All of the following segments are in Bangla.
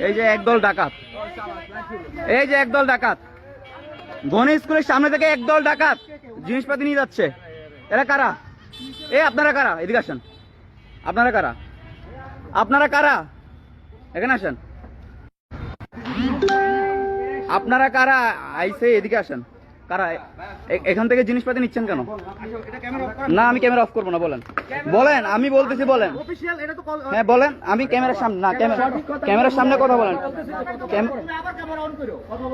এই যে একদল ডাকাত, এই যে একদল ডাকাত গণেশ স্কুলের সামনে থেকে একদল ডাকাত জিনিসপাতি নিয়ে যাচ্ছে। এরা কারা? আপনারা কারা? এদিকে আসেন। আপনারা কারা? আপনারা কারা? এখানে আসেন। আপনারা কারা? আইসে এদিকে আসেন। কারা এখান থেকে জিনিসপাতি নিচ্ছেন কেন? না, আমি ক্যামেরা অফ করবো না। বলেন, বলেন, আমি বলতেছি বলেন। হ্যাঁ বলেন, আমি ক্যামেরার সামনে না, ক্যামেরার সামনে কথা বলেন।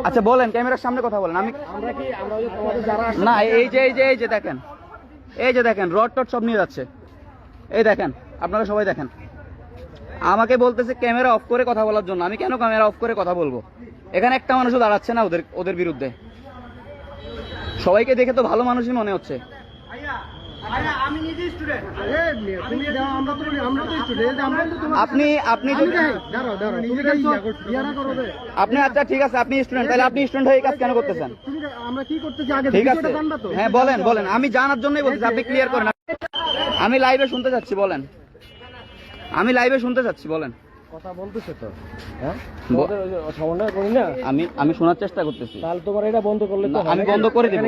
আচ্ছা বলেন, ক্যামেরার সামনে কথা বলেন। আমি না, এই যে দেখেন, এই যে দেখেন রড টড সব নিয়ে যাচ্ছে। এই দেখেন, আপনারা সবাই দেখেন। আমাকে বলতেছে ক্যামেরা অফ করে কথা বলার জন্য। আমি কেন ক্যামেরা অফ করে কথা বলবো? এখানে একটা মানুষও দাঁড়াচ্ছে না ওদের বিরুদ্ধে। সবাইকে দেখে তো ভালো মানুষই মনে হচ্ছে। আপনি আচ্ছা ঠিক আছে, আপনি স্টুডেন্ট, তাহলে আপনি স্টুডেন্ট হয়ে কাজ কেন করতেছেন? ঠিক আছে, হ্যাঁ বলেন বলেন, আমি জানার জন্যই বলতেছি, আপনি ক্লিয়ার করেন। আমি লাইভে শুনতে চাচ্ছি, বলেন। আমি লাইভে শুনতে চাচ্ছি, বলেন। কথা বলতেছে তো, হ্যাঁ সমন্বয় করি না আমি শোনার চেষ্টা করতেছি। তাহলে তোমার এটা বন্ধ করলে তো আমি বন্ধ করে দেব।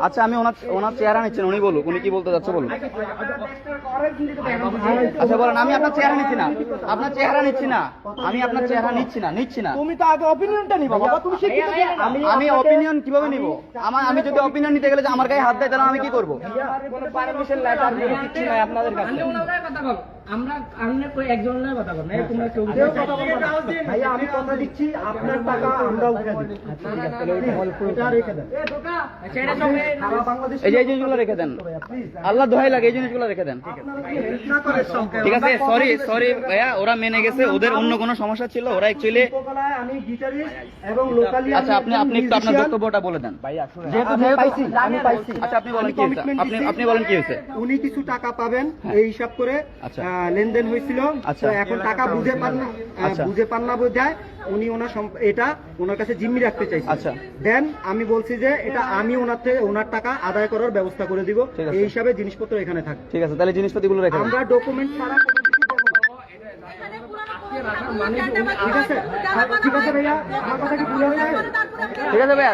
আচ্ছা, আমি ওনার চেহারা নিচ্ছেন, উনি বলুক, উনি কি বলতে যাচ্ছে বলুন। আচ্ছা বলেন। আমি আপনার চেহারা নিচ্ছি না, আপনার চেহারা নিচ্ছি না, আমি আপনার চেহারা নিচ্ছি না। তুমি তো আগে অপিনিয়নটা নিবা বাবা, তুমি শিক্ষিত। আমি অপিনিয়ন কিভাবে নিব? আমি যদি অপিনিয়ন নিতে গেলে যে আমার গায়ে হাত দেয়, তাহলে আমি কি করব? কোনো পারমিশন লেটার কোনো কিছু নাই আপনাদের কাছে। আমরা একজনের কথা বল না, তোমরা কেউ কথা বলবে না। ভাইয়া আমি কথা দিচ্ছি, আপনার টাকা আমরা উঠে দিব। এটা রেখে দেন। এই যে জিনিসগুলো রেখে দেন, আল্লাহ দোহাই লাগে, এই জিনিসগুলো রেখে দেন। ঠিক আছে, সরি ভাইয়া, ওরা মেনে গেছে, ওদের অন্য কোনো সমস্যা ছিল, ওরা অ্যাকচুয়ালি। আমি গিটারিস্ট এবং লোকালি। আচ্ছা, আপনি একটু আপনার বক্তব্যটা বলে দেন। আমি পাইছি। আচ্ছা, আপনি বলেন কি হয়েছে, আপনি বলেন কি হয়েছে। উনি কিছু টাকা পাবেন এই হিসাব করে লেনদেন হয়েছিল। আচ্ছা, এখন টাকা বুঝে পান না বোঝায় উনি ওনার কাছে জিম্মি রাখতে চাইছে। আচ্ছা, দেন আমি বলছি যে এটা আমি ওনার টাকা আদায় করার ব্যবস্থা করে দিব, এই হিসাবে জিনিসপত্র এখানে থাকে। ঠিক আছে, তাহলে জিনিসপাতিগুলো রেখে আমরা ডকুমেন্ট ছাড়া কোনো কিছু দেব না। ঠিক আছে ভাইয়া, আমার কথা কি ভুল হয়ে যায়? ঠিক আছে ভাইয়া।